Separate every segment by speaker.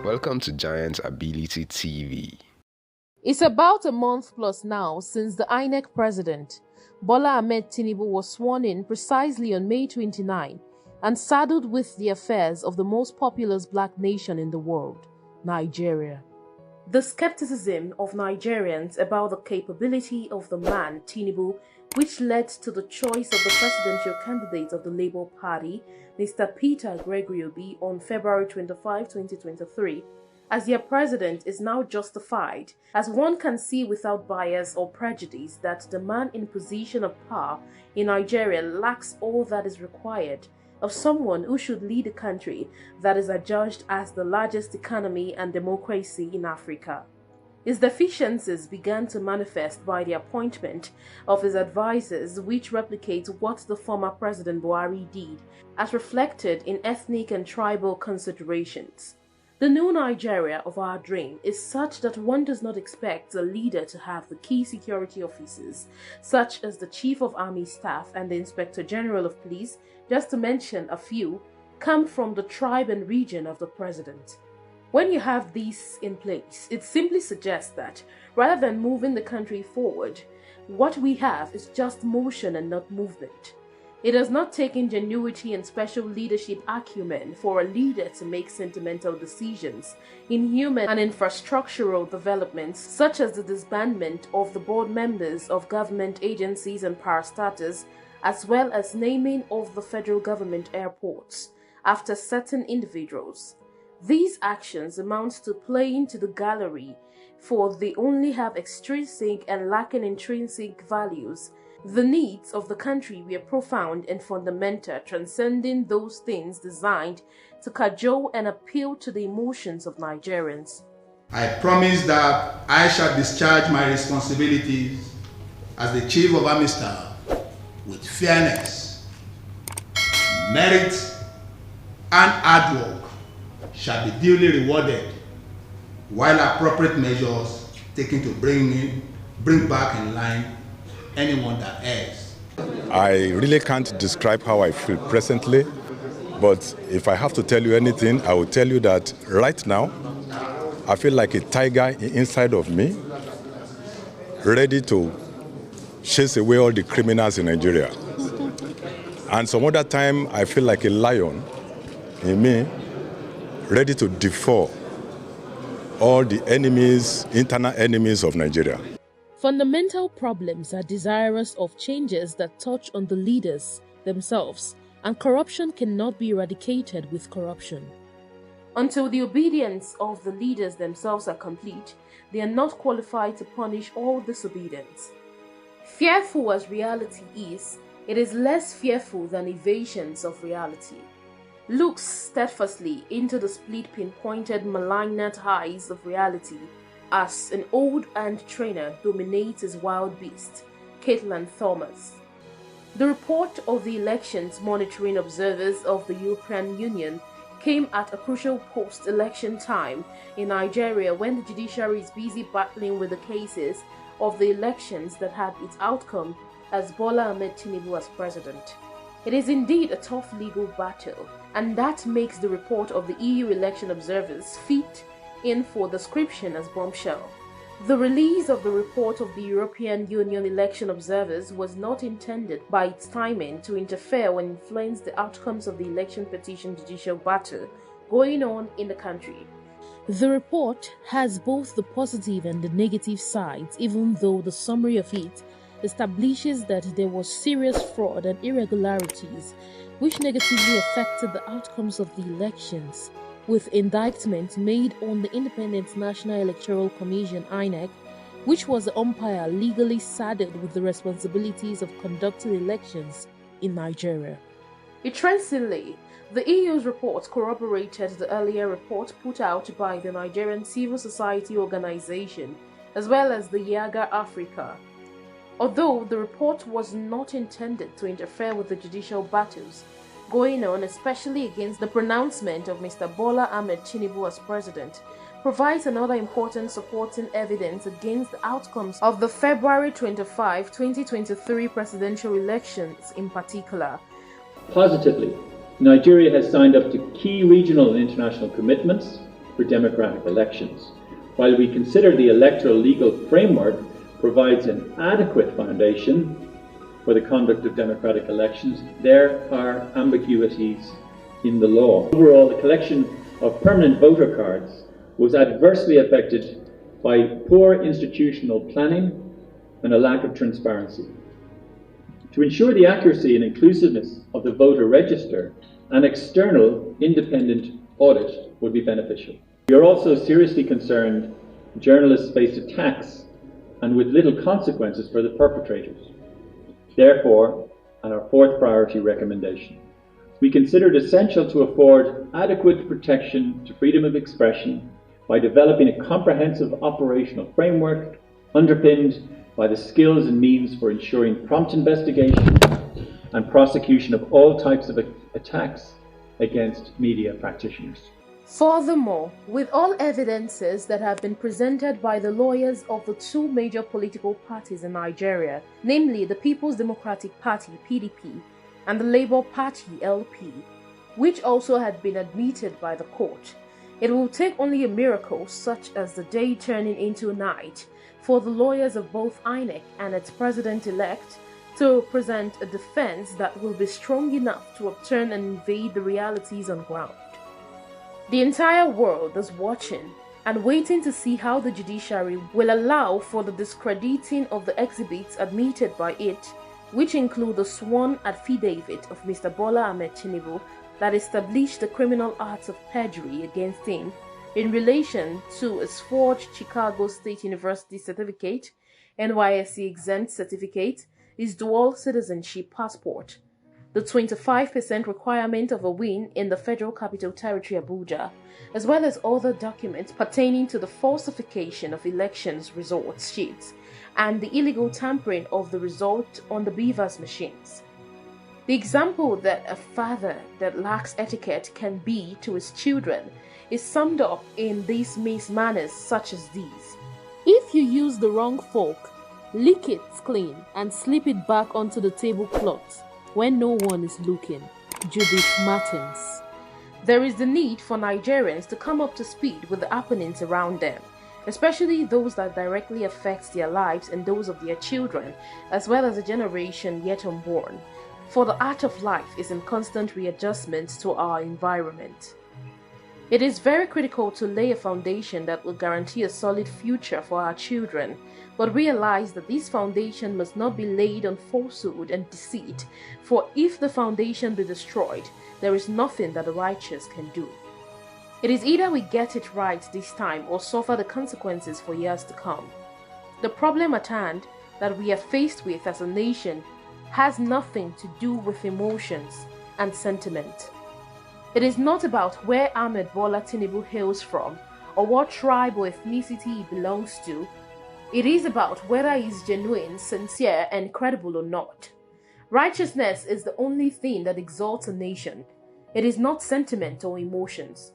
Speaker 1: Welcome to Giant Ability TV.
Speaker 2: It's about a month plus now since the INEC president, Bola Ahmed Tinubu, was sworn in precisely on May 29 and saddled with the affairs of the most populous black nation in the world, Nigeria. The skepticism of Nigerians about the capability of the man, Tinubu, which led to the choice of the presidential candidate of the Labour Party, Mr. Peter Gregory Obi, on February 25, 2023, as their president is now justified, as one can see without bias or prejudice that the man in position of power in Nigeria lacks all that is required of someone who should lead a country that is adjudged as the largest economy and democracy in Africa. His deficiencies began to manifest by the appointment of his advisors, which replicate what the former President Buhari did, as reflected in ethnic and tribal considerations. The new Nigeria of our dream is such that one does not expect a leader to have the key security officers, such as the Chief of Army Staff and the Inspector General of Police, just to mention a few, come from the tribe and region of the president. When you have these in place, it simply suggests that, rather than moving the country forward, what we have is just motion and not movement. It does not take ingenuity and special leadership acumen for a leader to make sentimental decisions in human and infrastructural developments, such as the disbandment of the board members of government agencies and parastatals, as well as naming of the federal government airports after certain individuals. These actions amount to playing to the gallery, for they only have extrinsic and lacking intrinsic values. The needs of the country were profound and fundamental, transcending those things designed to cajole and appeal to the emotions of Nigerians.
Speaker 3: I promise that I shall discharge my responsibilities as the Chief of Army Staff with fairness, merit, and hard work shall be duly rewarded, while appropriate measures taken to bring back in line anyone that errs.
Speaker 4: I really can't describe how I feel presently, but if I have to tell you anything, I will tell you that right now, I feel like a tiger inside of me, ready to chase away all the criminals in Nigeria. And some other time, I feel like a lion in me, ready to devour all the enemies, internal enemies of Nigeria.
Speaker 2: Fundamental problems are desirous of changes that touch on the leaders themselves, and corruption cannot be eradicated with corruption. Until the obedience of the leaders themselves are complete, they are not qualified to punish all disobedience. Fearful as reality is, it is less fearful than evasions of reality. Looks steadfastly into the split pinpointed malignant eyes of reality as an old ant trainer dominates his wild beast, Caitlin Thomas. The report of the elections monitoring observers of the European Union came at a crucial post-election time in Nigeria, when the judiciary is busy battling with the cases of the elections that had its outcome as Bola Ahmed Tinubu as president. It is indeed a tough legal battle, and that makes the report of the EU election observers fit in for description as bombshell. The release of the report of the European Union election observers was not intended by its timing to interfere or influence the outcomes of the election petition judicial battle going on in the country. The report has both the positive and the negative sides, even though the summary of it establishes that there was serious fraud and irregularities which negatively affected the outcomes of the elections, with indictments made on the Independent National Electoral Commission (INEC), which was the umpire legally saddled with the responsibilities of conducting elections in Nigeria. Interestingly, the EU's report corroborated the earlier report put out by the Nigerian Civil Society Organization, as well as the Yaga Africa. Although the report was not intended to interfere with the judicial battles going on, especially against the pronouncement of Mr. Bola Ahmed Tinubu as president, provides another important supporting evidence against the outcomes of the February 25, 2023 presidential elections in particular.
Speaker 5: Positively, Nigeria has signed up to key regional and international commitments for democratic elections. While we consider the electoral legal framework provides an adequate foundation for the conduct of democratic elections, there are ambiguities in the law. Overall, the collection of permanent voter cards was adversely affected by poor institutional planning and a lack of transparency. To ensure the accuracy and inclusiveness of the voter register, an external independent audit would be beneficial. We are also seriously concerned journalists face attacks and with little consequences for the perpetrators. Therefore, and our fourth priority recommendation, we consider it essential to afford adequate protection to freedom of expression by developing a comprehensive operational framework underpinned by the skills and means for ensuring prompt investigation and prosecution of all types of attacks against media practitioners.
Speaker 2: Furthermore, with all evidences that have been presented by the lawyers of the two major political parties in Nigeria, namely the People's Democratic Party (PDP) and the Labour Party (LP), which also had been admitted by the court, it will take only a miracle such as the day turning into night for the lawyers of both INEC and its president-elect to present a defense that will be strong enough to upturn and invade the realities on ground. The entire world is watching and waiting to see how the judiciary will allow for the discrediting of the exhibits admitted by it, which include the sworn affidavit of Mr. Bola Ahmed Tinubu that established the criminal acts of perjury against him in relation to his forged Chicago State University certificate, NYSC exempt certificate, his dual citizenship passport, the 25% requirement of a win in the Federal Capital Territory Abuja, as well as other documents pertaining to the falsification of elections result sheets and the illegal tampering of the result on the beavers machines. The example that a father that lacks etiquette can be to his children is summed up in these manners such as these. If you use the wrong fork, lick it clean and slip it back onto the tablecloth when no one is looking. Judith Martins. There is the need for Nigerians to come up to speed with the happenings around them, especially those that directly affect their lives and those of their children, as well as a generation yet unborn. For the art of life is in constant readjustment to our environment. It is very critical to lay a foundation that will guarantee a solid future for our children, but realize that this foundation must not be laid on falsehood and deceit, for if the foundation be destroyed, there is nothing that the righteous can do. It is either we get it right this time or suffer the consequences for years to come. The problem at hand that we are faced with as a nation has nothing to do with emotions and sentiment. It is not about where Ahmed Bola Tinubu hails from or what tribe or ethnicity he belongs to. It is about whether he is genuine, sincere, and credible or not. Righteousness is the only thing that exalts a nation. It is not sentiment or emotions.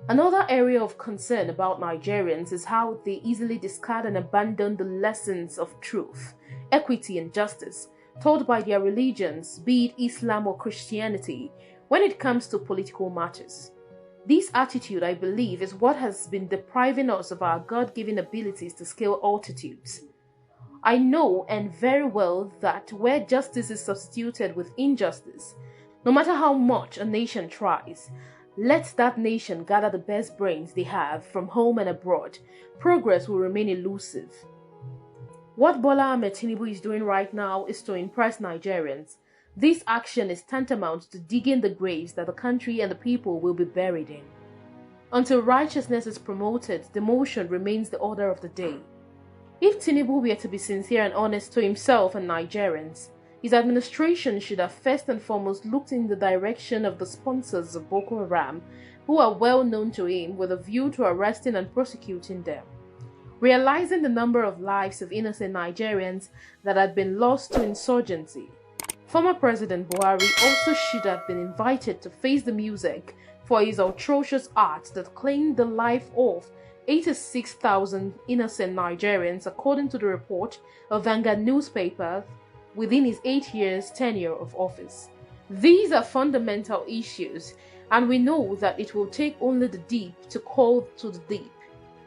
Speaker 2: Another area of concern about Nigerians is how they easily discard and abandon the lessons of truth, equity, and justice taught by their religions, be it Islam or Christianity, when it comes to political matters. This attitude, I believe, is what has been depriving us of our God-given abilities to scale altitudes. I know and very well that where justice is substituted with injustice, no matter how much a nation tries, let that nation gather the best brains they have from home and abroad, progress will remain elusive. What Bola Ahmed Tinubu is doing right now is to impress Nigerians. This action is tantamount to digging the graves that the country and the people will be buried in. Until righteousness is promoted, demotion remains the order of the day. If Tinubu were to be sincere and honest to himself and Nigerians, his administration should have first and foremost looked in the direction of the sponsors of Boko Haram, who are well known to him, with a view to arresting and prosecuting them. Realizing the number of lives of innocent Nigerians that had been lost to insurgency, former President Buhari also should have been invited to face the music for his atrocious acts that claimed the life of 86,000 innocent Nigerians, according to the report of Vanguard newspaper, within his 8 years tenure of office. These are fundamental issues, and we know that it will take only the deep to call to the deep.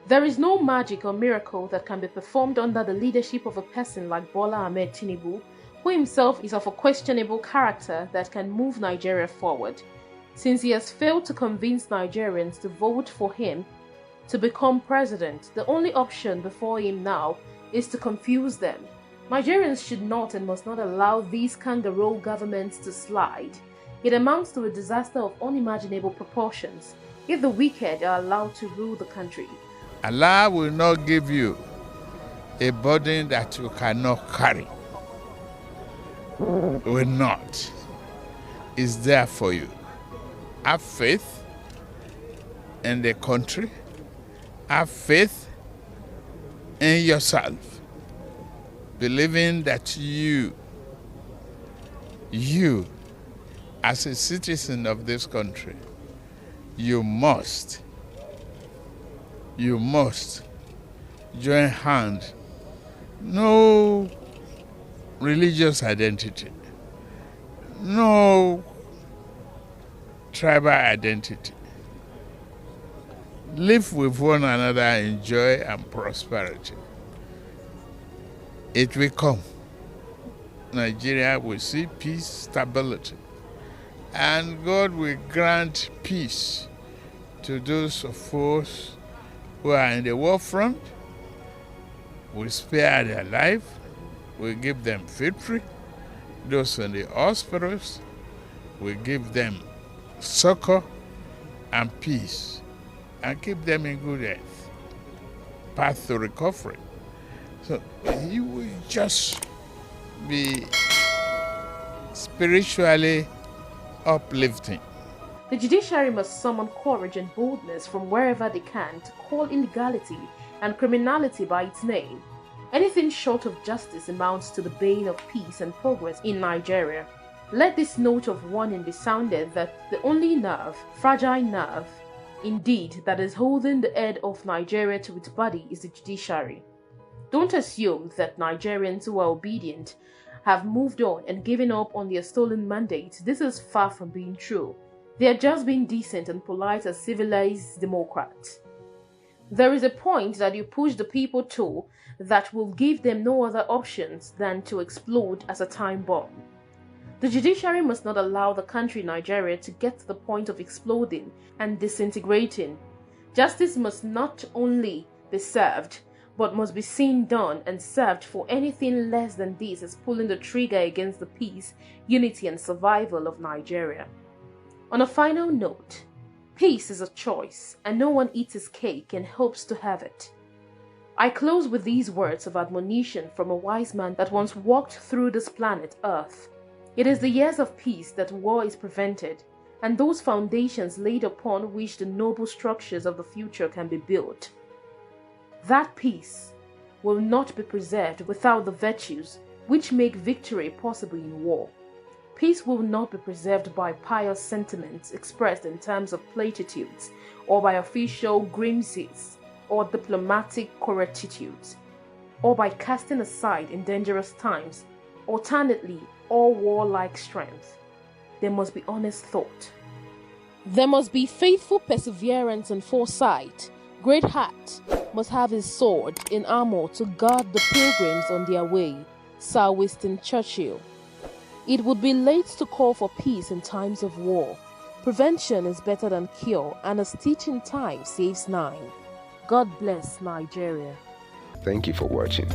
Speaker 2: There is no magic or miracle that can be performed under the leadership of a person like Bola Ahmed Tinubu, who himself is of a questionable character that can move Nigeria forward, since he has failed to convince Nigerians to vote for him to become president. The only option before him now is to confuse them. Nigerians should not and must not allow these kangaroo governments to slide. It amounts to a disaster of unimaginable proportions if the wicked are allowed to rule the country.
Speaker 6: Allah will not give you a burden that you cannot carry. Will not. It's there for you. Have faith in the country. Have faith in yourself. Believing that you, as a citizen of this country, you must join hands. No religious identity, no tribal identity. Live with one another in joy and prosperity. It will come. Nigeria will see peace, stability, and God will grant peace to those of us who are in the war front. We spare their life, we give them victory. Those in the hospitals, we give them succor and peace, and keep them in good health, path to recovery. So you will just be spiritually uplifting.
Speaker 2: The judiciary must summon courage and boldness from wherever they can to call illegality and criminality by its name. Anything short of justice amounts to the bane of peace and progress in Nigeria. Let this note of warning be sounded that the only nerve, fragile nerve, indeed, that is holding the head of Nigeria to its body is the judiciary. Don't assume that Nigerians who are obedient have moved on and given up on their stolen mandates. This is far from being true. They are just being decent and polite as civilized democrats. There is a point that you push the people to that will give them no other options than to explode as a time bomb. The judiciary must not allow the country Nigeria to get to the point of exploding and disintegrating. Justice must not only be served, but must be seen done and served, for anything less than this is pulling the trigger against the peace, unity and survival of Nigeria. On a final note, peace is a choice, and no one eats his cake and hopes to have it. I close with these words of admonition from a wise man that once walked through this planet Earth. It is the years of peace that war is prevented, and those foundations laid upon which the noble structures of the future can be built. That peace will not be preserved without the virtues which make victory possible in war. Peace will not be preserved by pious sentiments expressed in terms of platitudes, or by official grimaces, or diplomatic correctitudes, or by casting aside in dangerous times, alternately, all warlike strength. There must be honest thought. There must be faithful perseverance and foresight. Great heart must have his sword in armor to guard the pilgrims on their way. Sir Winston Churchill. It would be late to call for peace in times of war. Prevention is better than cure, and a stitch in time saves 9. God bless Nigeria.
Speaker 1: Thank you for watching.